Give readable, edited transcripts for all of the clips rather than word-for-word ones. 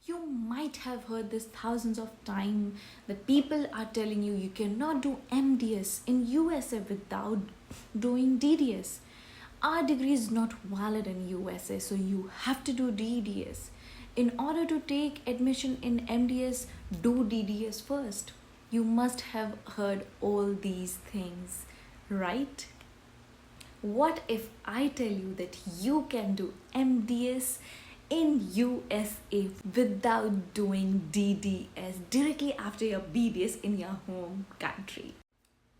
You might have heard this thousands of times that people are telling you you cannot do MDS in USA without doing DDS. Our degree is not valid in USA, so you have to do DDS. In order to take admission in MDS, do DDS first. You must have heard all these things, right? What if I tell you that you can do MDS in USA without doing DDS directly after your BDS in your home country?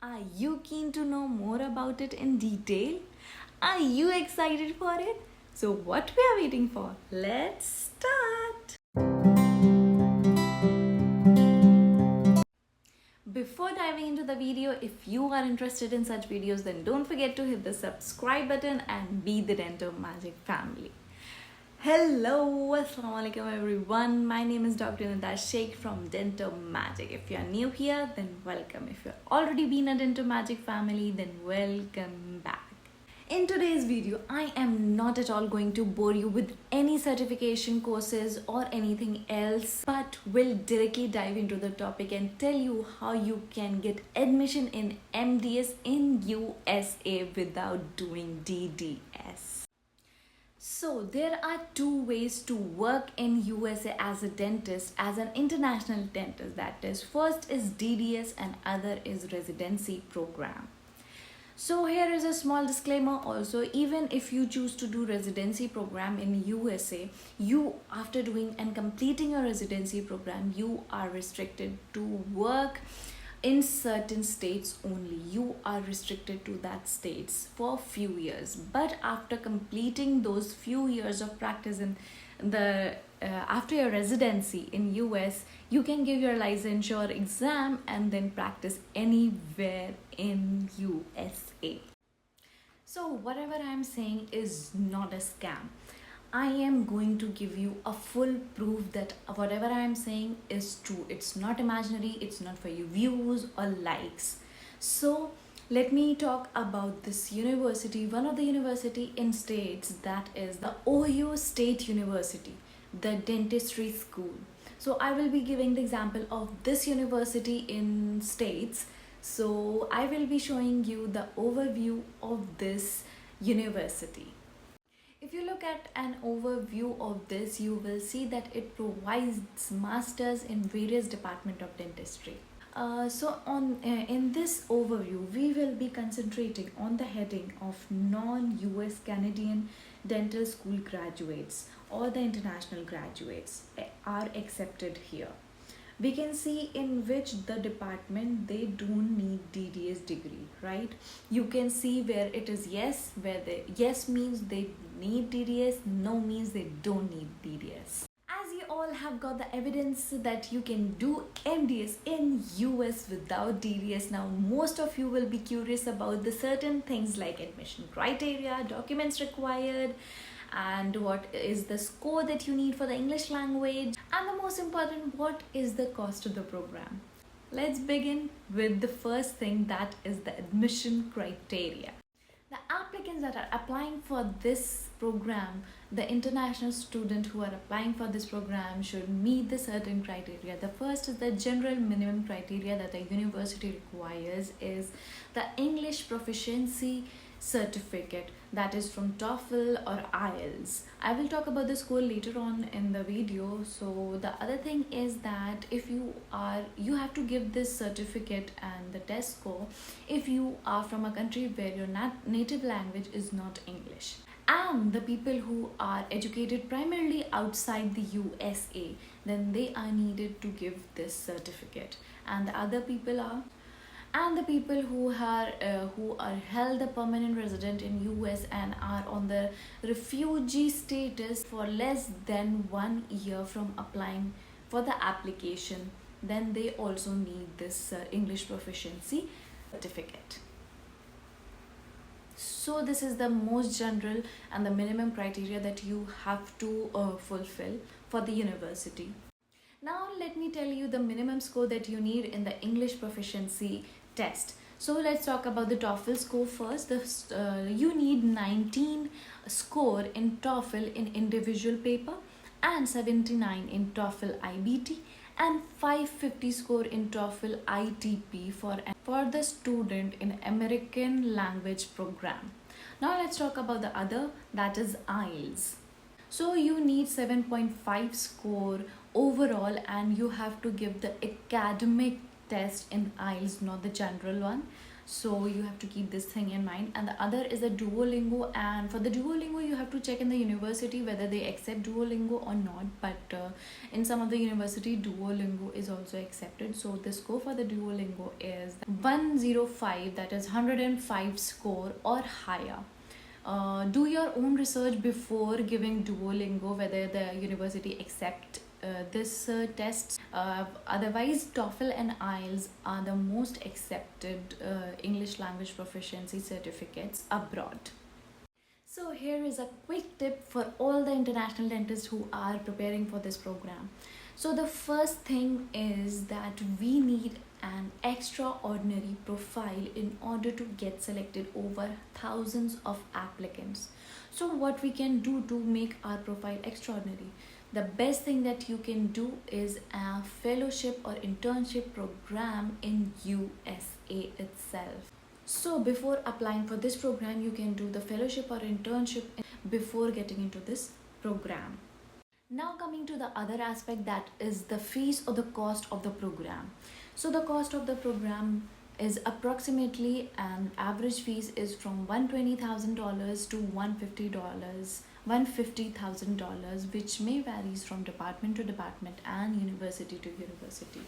Are you keen to know more about it in detail? Are you excited for it? So what we are waiting for? Let's start! Before diving into the video, if you are interested in such videos, then don't forget to hit the subscribe button and be the Dental Magic family. Hello, Assalamualaikum everyone. My name is Dr. Nida Sheikh from Dental Magic. If you are new here, then welcome. If you've already been a Dental Magic family, then welcome back. In today's video, I am not at all going to bore you with any certification courses or anything else, but will directly dive into the topic and tell you how you can get admission in MDS in USA without doing DDS. So there are two ways to work in USA as a dentist, as an international dentist. That is, first is DDS and other is residency program. So here is a small disclaimer also. Even if you choose to do residency program in USA, you, after doing and completing your residency program, you are restricted to work in certain states only. You are restricted to that states for few years, but after completing those few years of practice in the after your residency in US, you can give your licensure exam and then practice anywhere in USA. So whatever I am saying is not a scam. I am going to give you a full proof that whatever I am saying is true. It's not imaginary, it's not for you views or likes. So let me talk about this university, one of the university in states, that is the Ohio State University, the dentistry school. So I will be giving the example of this university in states. So I will be showing you the overview of this university. If you look at an overview of this, you will see that it provides masters in various departments of dentistry. In this overview, we will be concentrating on the heading of non-US Canadian dental school graduates or the international graduates are accepted here. We can see in which the department they don't need DDS degree, right? You can see where it is yes, where the yes means they need DDS, no means they don't need DDS. As you all have got the evidence that you can do MDS in US without DDS, now most of you will be curious about the certain things like admission criteria, documents required, and what is the score that you need for the English language, and the most important, what is the cost of the program. Let's begin with the first thing, that is the admission criteria. The applicants that are applying for this program, the international student who are applying for this program should meet the certain criteria. The first is the general minimum criteria that the university requires is the English proficiency certificate, that is from TOEFL or IELTS. I will talk about the score later on in the video. So the other thing is that if you have to give this certificate and the test score if you are from a country where your native language is not English. And the people who are educated primarily outside the USA, then they are needed to give this certificate. And the other people are the people who are held a permanent resident in US and are on the refugee status for less than 1 year from applying for the application, then they also need this English proficiency certificate. So this is the most general and the minimum criteria that you have to fulfill for the university. Now let me tell you the minimum score that you need in the English proficiency test. So let's talk about the TOEFL score first. You need 19 score in TOEFL in individual paper and 79 in TOEFL IBT and 550 score in TOEFL ITP for the student in American language program. Now let's talk about the other, that is IELTS. So you need 7.5 score overall, and you have to give the academic test in IELTS, not the general one. So you have to keep this thing in mind. And the other is the Duolingo, and for the Duolingo you have to check in the university whether they accept Duolingo or not. But in some of the university Duolingo is also accepted. So the score for the Duolingo is 105, that is 105 score or higher. Do your own research before giving Duolingo whether the university accept this tests. Otherwise, TOEFL and IELTS are the most accepted English language proficiency certificates abroad. So here is a quick tip for all the international dentists who are preparing for this program. So the first thing is that we need an extraordinary profile in order to get selected over thousands of applicants. So what we can do to make our profile extraordinary? The best thing that you can do is a fellowship or internship program in USA itself. So before applying for this program, you can do the fellowship or internship before getting into this program. Now coming to the other aspect, that is the fees or the cost of the program. So the cost of the program is approximately, an average fees is from $120,000 to $150,000, which may varies from department to department and university to university.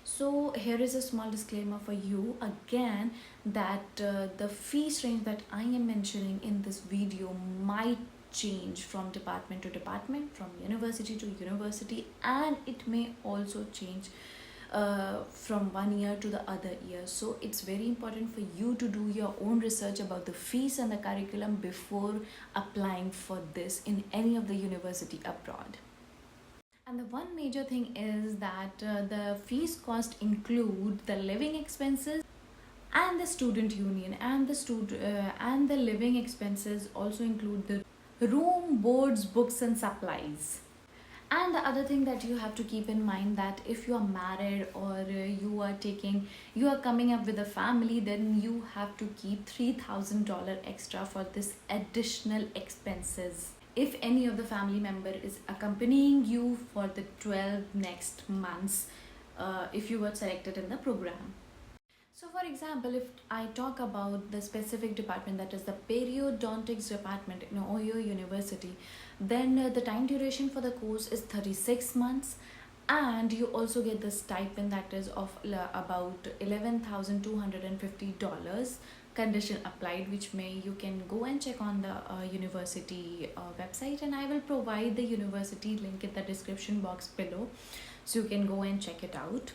So here is a small disclaimer for you again, that the fees range that I am mentioning in this video might change from department to department, from university to university, and it may also change from one year to the other year. So it's very important for you to do your own research about the fees and the curriculum before applying for this in any of the university abroad. And the one major thing is that the fees cost include the living expenses and the student union, and the living expenses also include the room, boards, books and supplies. And the other thing that you have to keep in mind, that if you are married or you are coming up with a family, then you have to keep $3,000 extra for this additional expenses if any of the family member is accompanying you for the 12 next months if you were selected in the program. So for example, if I talk about the specific department, that is the periodontics department in Ohio University, then the time duration for the course is 36 months, and you also get the stipend that is of about $11,250, condition applied, which you can go and check on the university website, and I will provide the university link in the description box below, so you can go and check it out.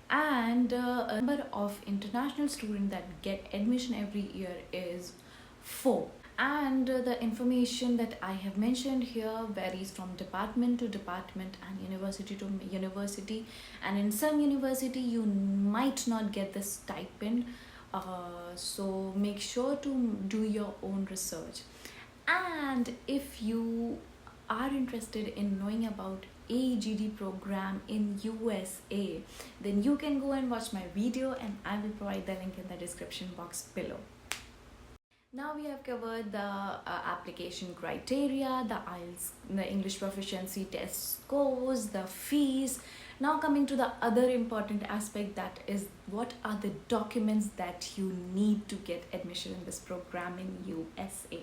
And a number of international students that get admission every year is 4. And the information that I have mentioned here varies from department to department and university to university, and in some university you might not get the stipend, so make sure to do your own research. And if you are interested in knowing about AGD program in USA, then you can go and watch my video, and I will provide the link in the description box below. Now we have covered the application criteria, the IELTS, the English proficiency test scores, the fees. Now coming to the other important aspect, that is what are the documents that you need to get admission in this program in USA.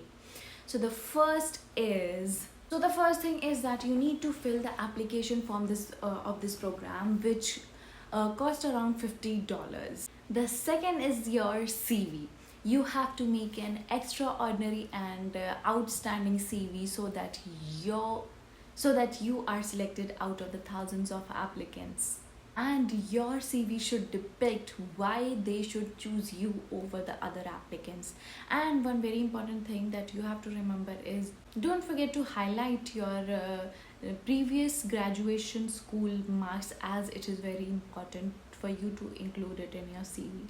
So the first thing is that you need to fill the application form of this program, which cost around $50. The second is your CV. You have to make an extraordinary and outstanding CV so that you are selected out of the thousands of applicants. And your CV should depict why they should choose you over the other applicants. And one very important thing that you have to remember is, don't forget to highlight your previous graduation school marks, as it is very important for you to include it in your CV.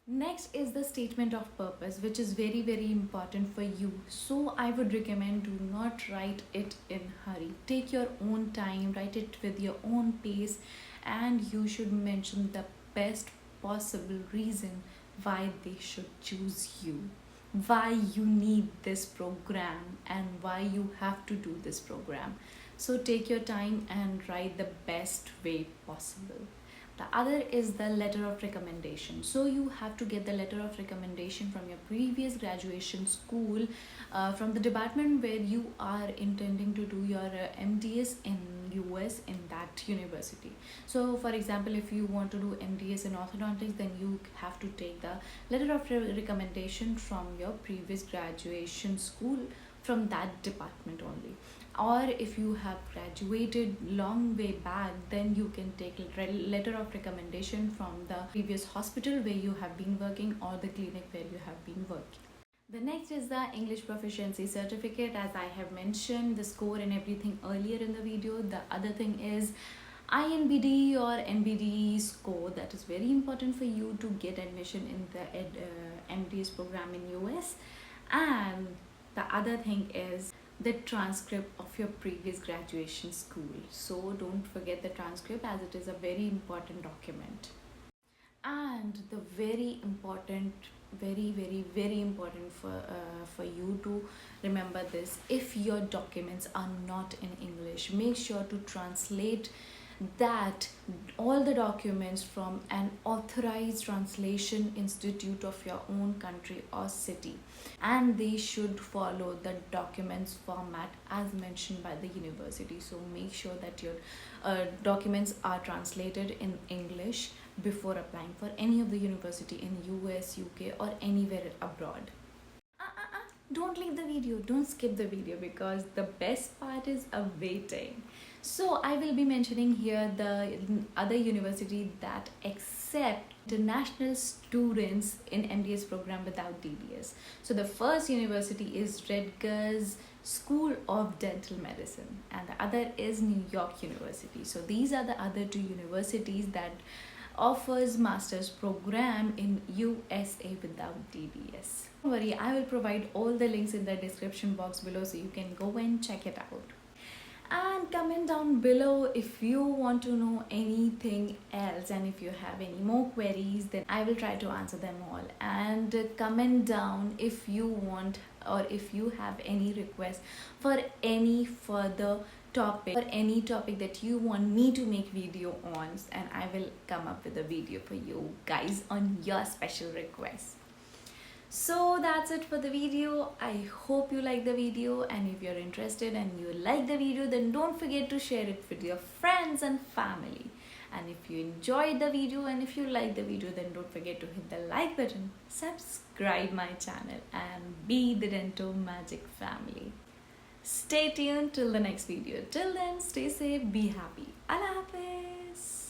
Next is the statement of purpose, which is very important for you. So I would recommend, do not write it in hurry. Take your own time, write it with your own pace, and you should mention the best possible reason why they should choose you, why you need this program, and why you have to do this program. So take your time and write the best way possible. The other is the letter of recommendation. So you have to get the letter of recommendation from your previous graduation school, from the department where you are intending to do your MDS in US in that university. So for example, if you want to do MDS in orthodontics, then you have to take the letter of recommendation from your previous graduation school from that department only. Or if you have graduated long way back, then you can take letter of recommendation from the previous hospital where you have been working or the clinic where you have been working. The next is the English proficiency certificate. As I have mentioned the score and everything earlier in the video, the other thing is INBD or NBD score. That is very important for you to get admission in the MDS program in US. And the other thing is the transcript of your previous graduation school. So don't forget the transcript, as it is a very important document. And the very important, very important for you to remember this: if your documents are not in English, make sure to translate that all the documents from an authorized translation institute of your own country or city, and they should follow the documents format as mentioned by the university. So make sure that your documents are translated in English before applying for any of the university in US, UK, or anywhere abroad. Don't leave the video, don't skip the video, because the best part is awaiting. So I will be mentioning here the other university that accept international students in MDS program without DBS. So the first university is Rutgers School of Dental Medicine, and the other is New York University. So these are the other two universities that offers master's program in USA without DBS. Don't worry, I will provide all the links in the description box below, so you can go and check it out. And comment down below if you want to know anything else, and if you have any more queries, then I will try to answer them all. And comment down if you want, or if you have any request for any further topic, or any topic that you want me to make video on, and I will come up with a video for you guys on your special request. So that's it for the video. I hope you like the video, and if you're interested and you like the video, then don't forget to share it with your friends and family. And if you enjoyed the video and if you like the video, then don't forget to hit the like button, subscribe my channel, and be the Dento Magic family. Stay tuned till the next video. Till then, stay safe, be happy. Allah Hafiz.